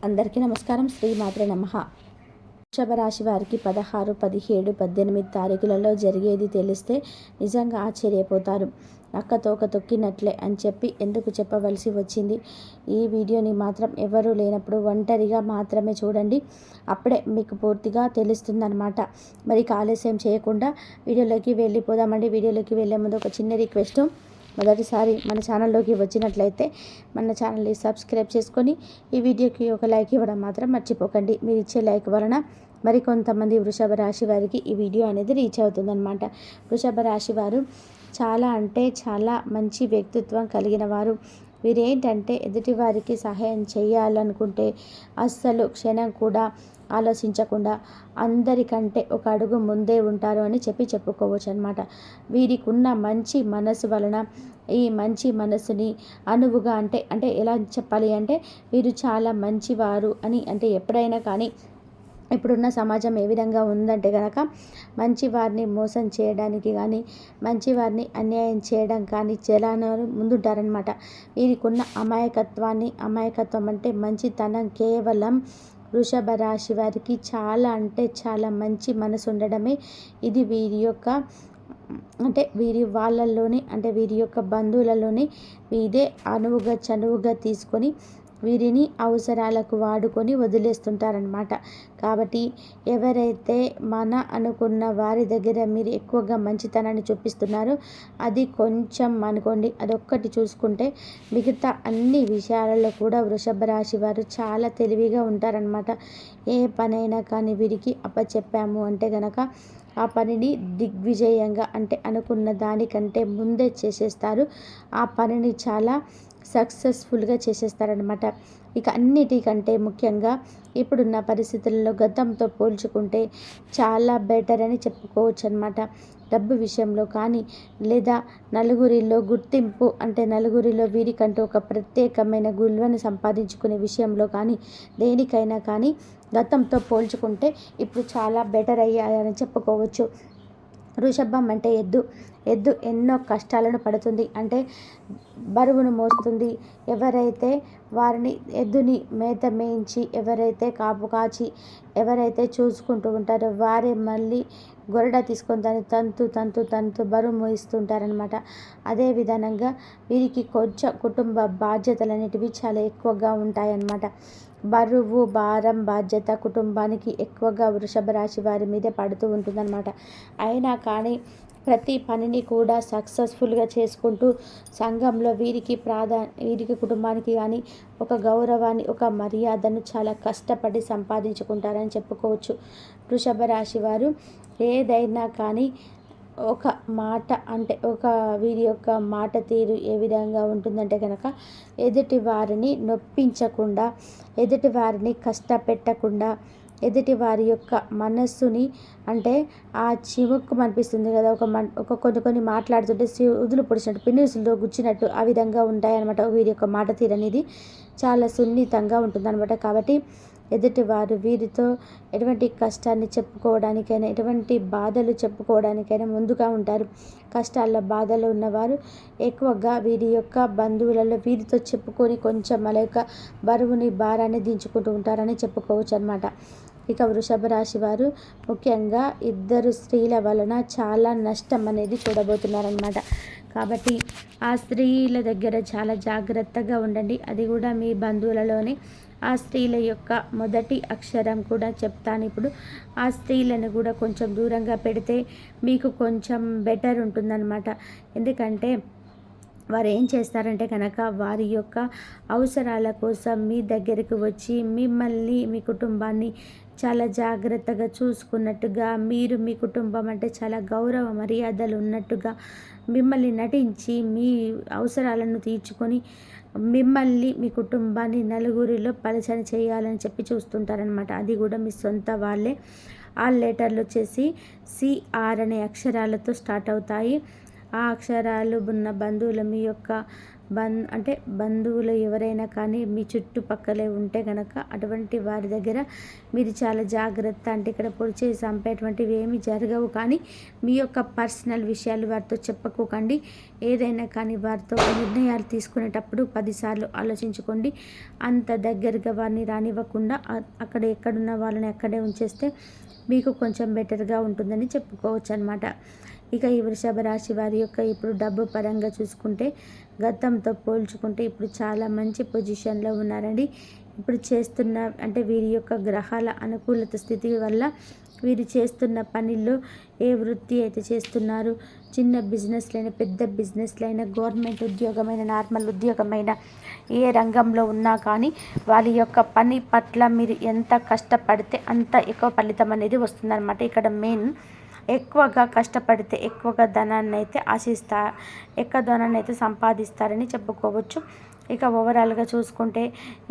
అందరికీ నమస్కారం. శ్రీమాత్రే నమః. వృషభ రాశి వారికి 16, 17, 18 తారీఖులలో జరిగేది తెలిస్తే నిజంగా ఆశ్చర్యపోతారు. నక్కతోక తొక్కినట్లే అని చెప్పి ఎందుకు చెప్పవలసి వచ్చింది. ఈ వీడియోని మాత్రం ఎవరూ లేనప్పుడు ఒంటరిగా మాత్రమే చూడండి. అప్పుడే మీకు పూర్తిగా తెలుస్తుందన్నమాట. మరి ఆలస్యం చేయకుండా వీడియోలోకి వెళ్ళిపోదామండి. వీడియోలోకి వెళ్ళే ముందు ఒక చిన్న రిక్వెస్ట్. మొదటిసారి మన ఛానల్లోకి వచ్చినట్లయితే మన ఛానల్ని సబ్స్క్రైబ్ చేసుకొని ఈ వీడియోకి ఒక లైక్ ఇవ్వడం మాత్రం మర్చిపోకండి. మీరు ఇచ్చే లైక్ వలన మరికొంతమంది వృషభ రాశి వారికి ఈ వీడియో అనేది రీచ్ అవుతుందన్నమాట. వృషభ రాశి వారు చాలా అంటే చాలా మంచి వ్యక్తిత్వం కలిగిన వారు. వీరేంటంటే ఎదుటివారికి సహాయం చేయాలనుకుంటే అస్సలు క్షణం కూడా ఆలోచించకుండా అందరికంటే ఒక అడుగు ముందే ఉంటారు అని చెప్పుకోవచ్చు అనమాట. వీరికి ఉన్న మంచి మనసు వలన ఈ మంచి మనసుని అనువుగా అంటే ఎలా చెప్పాలి అంటే వీరు చాలా మంచివారు అని అంటే ఎప్పుడైనా కానీ ఇప్పుడున్న సమాజం ఏ విధంగా ఉందంటే కనుక మంచి వారిని మోసం చేయడానికి కానీ మంచి వారిని అన్యాయం చేయడం కానీ జనాలు ముందుంటారనమాట. వీరికున్న అమాయకత్వం అంటే మంచితనం కేవలం వృషభ రాశి వారికి చాలా అంటే చాలా మంచి మనసు ఉండడమే ఇది వీరి యొక్క వీరి వాళ్ళల్లోని వీరి యొక్క బంధువులలోని వీరే చనువుగా తీసుకొని వీరిని అవసరాలకు వాడుకొని వదిలేస్తుంటారనమాట. కాబట్టి ఎవరైతే మన అనుకున్న వారి దగ్గర మీరు ఎక్కువగా మంచితనాన్ని చూపిస్తున్నారో అది కొంచెం అనుకోండి, అదొక్కటి చూసుకుంటే మిగతా అన్ని విషయాలలో కూడా వృషభ రాశి వారు చాలా తెలివిగా ఉంటారనమాట. ఏ పనైనా కానీ వీరికి అప్పచెప్పాము అంటే గనక ఆ పనిని దిగ్విజయంగా అనుకున్న దానికంటే ముందే చేసేస్తారు. ఆ పనిని చాలా సక్సెస్ఫుల్గా చేసేస్తారనమాట. ఇక అన్నిటికంటే ముఖ్యంగా ఇప్పుడున్న పరిస్థితుల్లో గతంతో పోల్చుకుంటే చాలా బెటర్ అని చెప్పుకోవచ్చు అనమాట. డబ్బు విషయంలో కానీ లేదా నలుగురిలో గుర్తింపు నలుగురిలో వీరికంటూ ఒక ప్రత్యేకమైన విలువను సంపాదించుకునే విషయంలో కానీ దేనికైనా కానీ గతంతో పోల్చుకుంటే ఇప్పుడు చాలా బెటర్ అయ్యాయని చెప్పుకోవచ్చు. వృషభం అంటే ఎద్దు ఎన్నో కష్టాలను పడుతుంది. బరువును మోస్తుంది. ఎవరైతే వారిని ఎద్దుని మేత మేయించి ఎవరైతే కాపు కాచి ఎవరైతే చూసుకుంటూ ఉంటారో వారే మళ్ళీ గొరడ తీసుకొని దాన్ని తంతు బరువు మోయిస్తుంటారనమాట. అదే విధంగా వీరికి కొంచెం కుటుంబ బాధ్యతలు అనేటివి చాలా ఎక్కువగా ఉంటాయన్నమాట. బరువు భారం బాధ్యత కుటుంబానికి ఎక్కువగా వృషభ రాశి వారి మీదే పడుతూ ఉంటుందన్నమాట. అయినా కానీ ప్రతి పనిని కూడా సక్సెస్ఫుల్గా చేసుకుంటూ సంఘంలో వీరికి కుటుంబానికి కానీ ఒక గౌరవాన్ని ఒక మర్యాదను చాలా కష్టపడి సంపాదించుకుంటారని చెప్పుకోవచ్చు. వృషభ రాశి వారు ఏదైనా కానీ ఒక మాట వీరి యొక్క మాట తీరు ఏ విధంగా ఉంటుందంటే కనుక ఎదుటి వారిని నొప్పించకుండా ఎదుటి వారిని కష్టపెట్టకుండా ఎదుటి వారి యొక్క మనస్సుని ఆ చిముక్కు అనిపిస్తుంది కదా కొన్ని మాట్లాడుతుంటే ఉదులు పొడిచినట్టు పిన్నుసులతో గుచ్చినట్టు ఆ విధంగా ఉంటాయన్నమాట. వీరి యొక్క మాట తీరు అనేది చాలా సున్నితంగా ఉంటుందన్నమాట. కాబట్టి ఎదుటివారు వీరితో ఎటువంటి కష్టాన్ని చెప్పుకోవడానికైనా ఎటువంటి బాధలు చెప్పుకోవడానికైనా ముందుగా ఉంటారు. కష్టాల్లో బాధలు ఉన్నవారు ఎక్కువగా వీరి యొక్క బంధువులలో వీరితో చెప్పుకొని కొంచెం వాళ్ళ యొక్క బరువుని భారాన్ని దించుకుంటూ ఉంటారని చెప్పుకోవచ్చు అనమాట. ఇక వృషభ రాశి వారు ముఖ్యంగా ఇద్దరు స్త్రీల వలన చాలా నష్టం అనేది చూడబోతున్నారనమాట. కాబట్టి ఆ స్త్రీల దగ్గర చాలా జాగ్రత్తగా ఉండండి. అది కూడా మీ బంధువులలోనే ఆ స్త్రీల యొక్క మొదటి అక్షరం కూడా చెప్తాను. ఇప్పుడు ఆ స్త్రీలను కూడా కొంచెం దూరంగా పెడితే మీకు కొంచెం బెటర్ ఉంటుందన్నమాట. ఎందుకంటే వారు ఏం చేస్తారంటే కనుక వారి యొక్క అవసరాల కోసం మీ దగ్గరికి వచ్చి మిమ్మల్ని మీ కుటుంబాన్ని చాలా జాగ్రత్తగా చూసుకున్నట్టుగా మీరు మీ కుటుంబం చాలా గౌరవ మర్యాదలు ఉన్నట్టుగా మిమ్మల్ని నటించి మీ అవసరాలను తీర్చుకొని మిమ్మల్ని మీ కుటుంబాన్ని నలుగురిలో పలచన చేయాలని చెప్పి చూస్తుంటారనమాట. అది కూడా మీ సొంత వాళ్ళే. ఆ లెటర్లు వచ్చేసి CR అనే అక్షరాలతో స్టార్ట్ అవుతాయి. ఆ అక్షరాలు ఉన్న బంధువులు మీ యొక్క అంటే బంధువులు ఎవరైనా కానీ మీ చుట్టుపక్కలే ఉంటే కనుక అటువంటి వారి దగ్గర మీరు చాలా జాగ్రత్త, అంటే ఇక్కడ పొడిచే చంపేటువంటివి ఏమీ జరగవు, కానీ మీ యొక్క పర్సనల్ విషయాలు వారితో చెప్పుకోకండి. ఏదైనా కానీ వారితో నిర్ణయాలు తీసుకునేటప్పుడు 10 సార్లు ఆలోచించుకోండి. అంత దగ్గరగా వారిని రానివ్వకుండా అక్కడ ఎక్కడున్న వాళ్ళని అక్కడే ఉంచేస్తే మీకు కొంచెం బెటర్గా ఉంటుందని చెప్పుకోవచ్చు అనమాట. ఇక ఈ వృషభ రాశి వారి యొక్క ఇప్పుడు డబ్బు పరంగా చూసుకుంటే గతంతో పోల్చుకుంటే ఇప్పుడు చాలా మంచి పొజిషన్లో ఉన్నారండి. ఇప్పుడు చేస్తున్న అంటే వీరి యొక్క గ్రహాల అనుకూలత స్థితి వల్ల వీరు చేస్తున్న పనిలో ఏ వృత్తి అయితే చేస్తున్నారు, చిన్న బిజినెస్లైనా పెద్ద బిజినెస్లైనా గవర్నమెంట్ ఉద్యోగమైన నార్మల్ ఉద్యోగమైన ఏ రంగంలో ఉన్నా కానీ వాళ్ళ యొక్క పని పట్ల మీరు ఎంత కష్టపడితే అంత ఎక్కువ ఫలితం అనేది వస్తుందన్నమాట. ఇక్కడ మెయిన్ ఎక్కువగా కష్టపడితే ఎక్కువగా ధనాన్ని అయితే ఎక్కువ ధనాన్ని అయితే సంపాదిస్తారని చెప్పుకోవచ్చు. ఇక ఓవరాల్గా చూసుకుంటే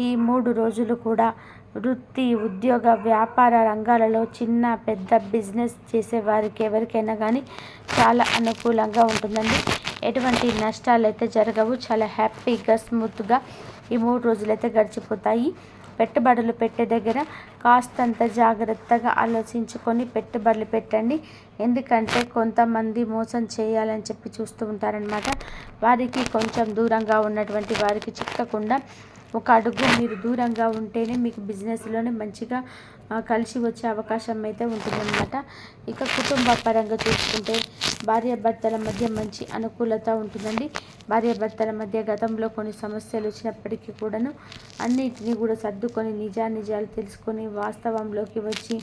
ఈ 3 రోజులు కూడా వృత్తి, ఉద్యోగ, వ్యాపార రంగాలలో చిన్న పెద్ద బిజినెస్ చేసే వారికి ఎవరికైనా కానీ చాలా అనుకూలంగా ఉంటుందండి. ఎటువంటి నష్టాలు అయితే జరగవు. చాలా హ్యాపీగా స్మూత్గా ఈ 3 రోజులు అయితే గడిచిపోతాయి. పెట్టుబడులు పెట్టే దగ్గర కాస్తంత జాగ్రత్తగా ఆలోచించుకొని పెట్టుబడులు పెట్టండి. ఎందుకంటే కొంతమంది మోసం చేయాలని చెప్పి చూస్తూ ఉంటారనమాట. వారికి కొంచెం దూరంగా ఉన్నటువంటి వారికి చిక్కకుండా ఒక అడుగు మీరు దూరంగా ఉంటేనే మీకు బిజినెస్లోనే మంచిగా కలిసి వచ్చే అవకాశం అయితే ఉంటుందన్నమాట. ఇక కుటుంబ పరంగా చూసుకుంటే భార్యాభర్తల మధ్య మంచి అనుకూలత ఉంటుందండి. భార్యాభర్తల మధ్య గతంలో కొన్ని సమస్యలు వచ్చినప్పటికీ కూడాను అన్నిటినీ కూడా సర్దుకొని నిజాలు తెలుసుకొని వాస్తవంలోకి వచ్చి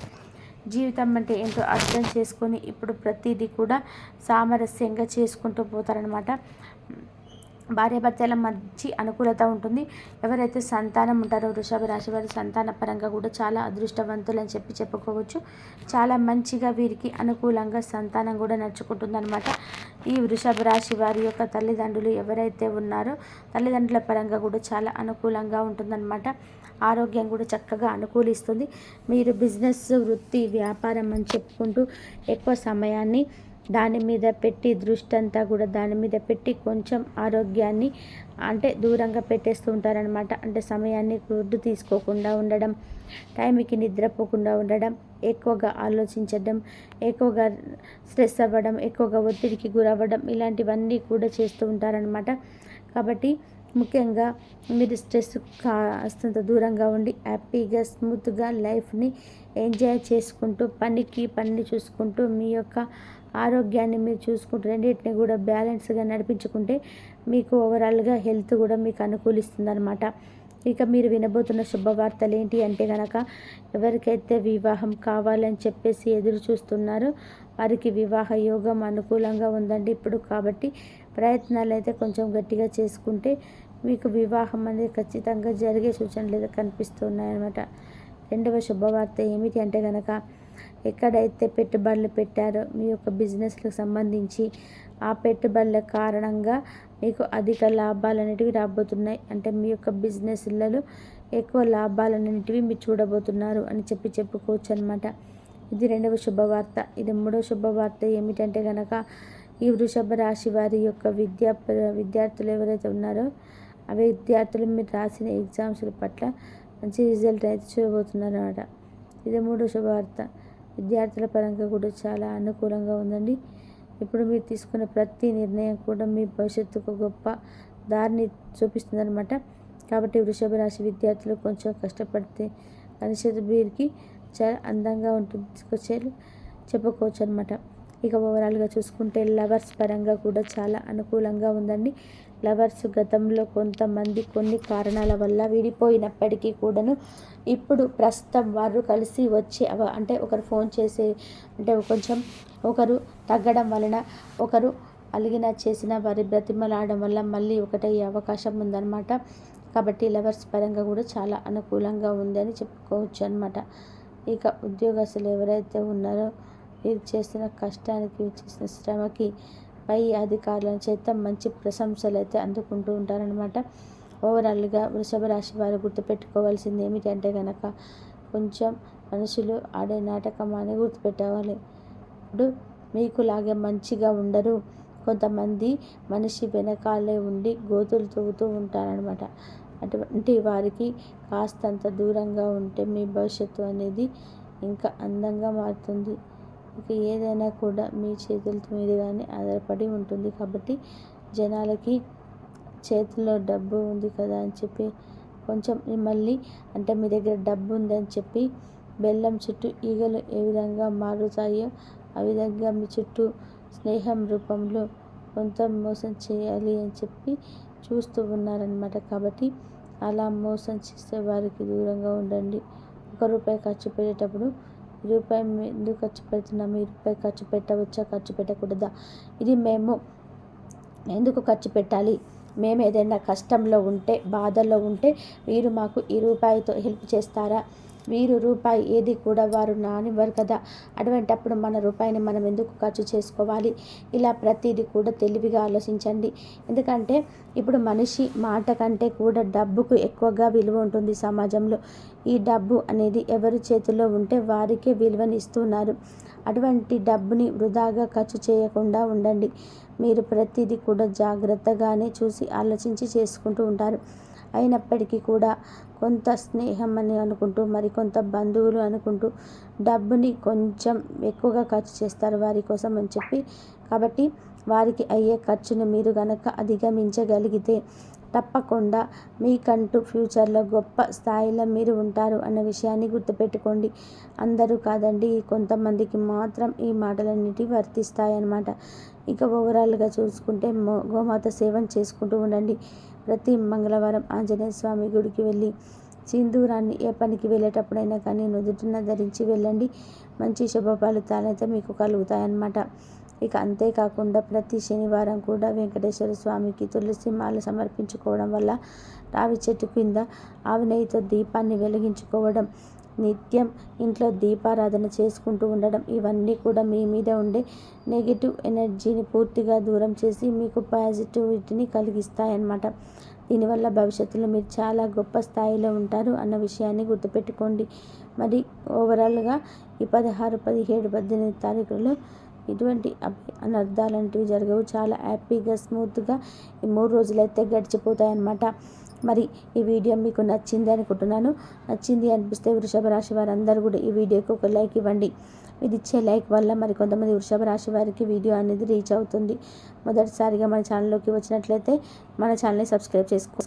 జీవితం అంటే ఏంటో అర్థం చేసుకొని ఇప్పుడు ప్రతిదీ కూడా సామరస్యంగా చేసుకుంటూ పోతారనమాట. భార్యాభర్తల మంచి అనుకూలత ఉంటుంది. ఎవరైతే సంతానం ఉంటారో వృషభ రాశి వారి సంతాన పరంగా కూడా చాలా అదృష్టవంతులు అని చెప్పుకోవచ్చు. చాలా మంచిగా వీరికి అనుకూలంగా సంతానం కూడా నడుచుకుంటుందన్నమాట. ఈ వృషభ రాశి వారి యొక్క తల్లిదండ్రులు ఎవరైతే ఉన్నారో తల్లిదండ్రుల పరంగా కూడా చాలా అనుకూలంగా ఉంటుందన్నమాట. ఆరోగ్యం కూడా చక్కగా అనుకూలిస్తుంది. మీరు బిజినెస్, వృత్తి, వ్యాపారం అని చెప్పుకుంటూ ఎక్కువ సమయాన్ని దాని మీద పెట్టి దృష్టి అంతా కూడా దాని మీద పెట్టి కొంచెం ఆరోగ్యాన్ని అంటే దూరంగా పెట్టేస్తూ ఉంటారనమాట. అంటే సమయాన్ని గుర్తు తీసుకోకుండా ఉండడం, టైంకి నిద్రపోకుండా ఉండడం, ఎక్కువగా ఆలోచించడం, ఎక్కువగా స్ట్రెస్ అవ్వడం, ఎక్కువగా ఒత్తిడికి గురవ్వడం, ఇలాంటివన్నీ కూడా చేస్తూ ఉంటారనమాట. కాబట్టి ముఖ్యంగా మీరు స్ట్రెస్ కాస్తంత దూరంగా ఉండి హ్యాపీగా స్మూత్గా లైఫ్ని ఎంజాయ్ చేసుకుంటూ పనిని చూసుకుంటూ మీ యొక్క ఆరోగ్యాన్ని మీరు చూసుకుంటూ రెండింటిని కూడా బ్యాలెన్స్గా నడిపించుకుంటే మీకు ఓవరాల్గా హెల్త్ కూడా మీకు అనుకూలిస్తుంది అనమాట. ఇక మీరు వినబోతున్న శుభవార్తలు ఏంటి అంటే కనుక ఎవరికైతే వివాహం కావాలని చెప్పేసి ఎదురు చూస్తున్నారో వారికి వివాహ యోగం అనుకూలంగా ఉందండి ఇప్పుడు. కాబట్టి ప్రయత్నాలు అయితే కొంచెం గట్టిగా చేసుకుంటే మీకు వివాహం అనేది ఖచ్చితంగా జరిగే సూచనలు అయితే కనిపిస్తున్నాయన్నమాట. రెండవ శుభవార్త ఏమిటి అంటే కనుక ఎక్కడైతే పెట్టుబడులు పెట్టారో మీ యొక్క బిజినెస్లకు సంబంధించి ఆ పెట్టుబడుల కారణంగా మీకు అధిక లాభాలు అనేటివి రాబోతున్నాయి. అంటే మీ యొక్క బిజినెస్లలో ఎక్కువ లాభాలు అనేటివి మీరు చూడబోతున్నారు అని చెప్పుకోవచ్చు అనమాట. ఇది రెండవ శుభవార్త. ఇది మూడవ శుభవార్త ఏమిటంటే కనుక ఈ వృషభ రాశి వారి యొక్క విద్యార్థులు ఎవరైతే ఉన్నారో ఆ విద్యార్థులు మీరు రాసిన ఎగ్జామ్స్ పట్ల మంచి రిజల్ట్ అయితే చూడబోతున్నారు అనమాట. ఇది మూడవ శుభవార్త. విద్యార్థుల పరంగా కూడా చాలా అనుకూలంగా ఉందండి. ఇప్పుడు మీరు తీసుకున్న ప్రతి నిర్ణయం కూడా మీ భవిష్యత్తుకు గొప్ప దారిని చూపిస్తుందన్నమాట. కాబట్టి వృషభ రాశి విద్యార్థులు కొంచెం కష్టపడితే భవిష్యత్తు వీరికి చాలా అందంగా ఉంటుంది చెప్పుకోవచ్చు అనమాట. ఇక ఓవరాల్గా చూసుకుంటే లవర్స్ పరంగా కూడా చాలా అనుకూలంగా ఉందండి. లవర్స్ గతంలో కొంతమంది కొన్ని కారణాల వల్ల విడిపోయినప్పటికీ కూడాను ఇప్పుడు ప్రస్తుతం వారు కలిసి వచ్చే అంటే ఒకరు ఫోన్ చేసే అంటే కొంచెం ఒకరు తగ్గడం వలన ఒకరు అలిగిన చేసిన వారి బ్రతిమలాడడం వల్ల మళ్ళీ ఒకటయ్యే అవకాశం ఉందన్నమాట. కాబట్టి లవర్స్ పరంగా కూడా చాలా అనుకూలంగా ఉందని చెప్పుకోవచ్చు అనమాట. ఇక ఉద్యోగస్తులు ఎవరైతే ఉన్నారో వీరు చేసిన కష్టానికి, వీరు చేసిన శ్రమకి పై అధికారుల చేత మంచి ప్రశంసలు అయితే అందుకుంటూ ఉంటారనమాట. ఓవరాల్గా వృషభ రాశి వారు గుర్తుపెట్టుకోవాల్సింది ఏమిటంటే కనుక కొంచెం మనుషులు ఆడే నాటకం అని గుర్తుపెట్టుకోవాలి. ఇప్పుడు మీకులాగే మంచిగా ఉండరు, కొంతమంది మనిషి వెనకాలే ఉండి గోతులు తవ్వుతూ ఉంటారనమాట. అటువంటి వారికి కాస్తంత దూరంగా ఉంటే మీ భవిష్యత్తు అనేది ఇంకా అందంగా మారుతుంది. ఇక ఏదైనా కూడా మీ చేతుల మీదుగానే ఆధారపడి ఉంటుంది. కాబట్టి జనాలకి చేతిలో డబ్బు ఉంది కదా అని చెప్పి కొంచెం మిమ్మల్ని అంటే మీ దగ్గర డబ్బు ఉందని చెప్పి బెల్లం చుట్టూ ఈగలు ఏ విధంగా మారుతాయో ఆ విధంగా మీ చుట్టూ స్నేహం రూపంలో కొంత మోసం చేయాలి అని చెప్పి చూస్తూ ఉన్నారనమాట. కాబట్టి అలా మోసం చేసే వారికి దూరంగా ఉండండి. ₹1 ఖర్చు పెట్టేటప్పుడు రూపాయి ఎందుకు ఖర్చు పెడుతున్నాము, ₹1 ఖర్చు పెట్టవచ్చా, ఖర్చు పెట్టకూడదా, ఇది మేము ఎందుకు ఖర్చు పెట్టాలి, మేము ఏదైనా కష్టంలో ఉంటే బాధల్లో ఉంటే మీరు మాకు ఈ రూపాయితో హెల్ప్ చేస్తారా, వీరు రూపాయి ఏది కూడా వారు నానివ్వరు కదా, అటువంటప్పుడు మన రూపాయిని మనం ఎందుకు ఖర్చు చేసుకోవాలి. ఇలా ప్రతిదీ కూడా తెలివిగా ఆలోచించండి. ఎందుకంటే ఇప్పుడు మనిషి మాట కంటే కూడా డబ్బుకు ఎక్కువగా విలువ ఉంటుంది సమాజంలో. ఈ డబ్బు అనేది ఎవరి చేతిలో ఉంటే వారికే విలువనిస్తున్నారు. అటువంటి డబ్బుని వృధాగా ఖర్చు చేయకుండా ఉండండి. మీరు ప్రతిదీ కూడా జాగ్రత్తగానే చూసి ఆలోచించి చేసుకుంటూ ఉంటారు. అయినప్పటికీ కూడా కొంత స్నేహం అని అనుకుంటూ మరికొంత బంధువులు అనుకుంటూ డబ్బుని కొంచెం ఎక్కువగా ఖర్చు చేస్తారు వారి కోసం అని చెప్పి. కాబట్టి వారికి అయ్యే ఖర్చును మీరు గనక అధిగమించగలిగితే తప్పకుండా మీకంటూ ఫ్యూచర్లో గొప్ప స్థాయిలో మీరు ఉంటారు అన్న విషయాన్ని గుర్తుపెట్టుకోండి. అందరూ కాదండి, కొంతమందికి మాత్రం ఈ మాటలన్నిటి వర్తిస్తాయన్నమాట. ఇక ఓవరాల్గా చూసుకుంటే గోమాత సేవను చేసుకుంటూ ఉండండి. ప్రతి మంగళవారం ఆంజనేయ స్వామి గుడికి వెళ్ళి సింధూరాన్ని ఏ పనికి వెళ్ళేటప్పుడైనా కానీ నుదుటిన ధరించి వెళ్ళండి. మంచి శుభ ఫలితాలైతే మీకు కలుగుతాయన్నమాట. ఇక అంతేకాకుండా ప్రతి శనివారం కూడా వెంకటేశ్వర స్వామికి తులసి మాల సమర్పించుకోవడం వల్ల, రావి చెట్టు కింద ఆవు నెయ్యితో దీపాన్ని వెలిగించుకోవడం, నిత్యం ఇంట్లో దీపారాధన చేసుకుంటూ ఉండడం, ఇవన్నీ కూడా మీ మీద ఉండే నెగిటివ్ ఎనర్జీని పూర్తిగా దూరం చేసి మీకు పాజిటివిటీని కలిగిస్తాయన్నమాట. దీనివల్ల భవిష్యత్తులో మీరు చాలా గొప్ప స్థాయిలో ఉంటారు అన్న విషయాన్ని గుర్తుపెట్టుకోండి. మరి ఓవరాల్గా ఈ 16, 17, 18 తారీఖులలో ఇటువంటి అనర్థాలంటివి జరగవు. చాలా హ్యాపీగా స్మూత్గా ఈ 3 రోజులైతే గడిచిపోతాయన్నమాట. మరి ఈ వీడియో మీకు నచ్చింది అనుకుంటున్నాను. నచ్చింది అనిపిస్తే వృషభ రాశి వారందరూ కూడా ఈ వీడియోకి ఒక లైక్ ఇవ్వండి. ఇది ఇచ్చే లైక్ వల్ల మరి కొంతమంది వృషభ రాశి వారికి వీడియో అనేది రీచ్ అవుతుంది. మొదటిసారిగా మన ఛానల్లోకి వచ్చినట్లయితే మన ఛానల్ని సబ్స్క్రైబ్ చేసుకోండి.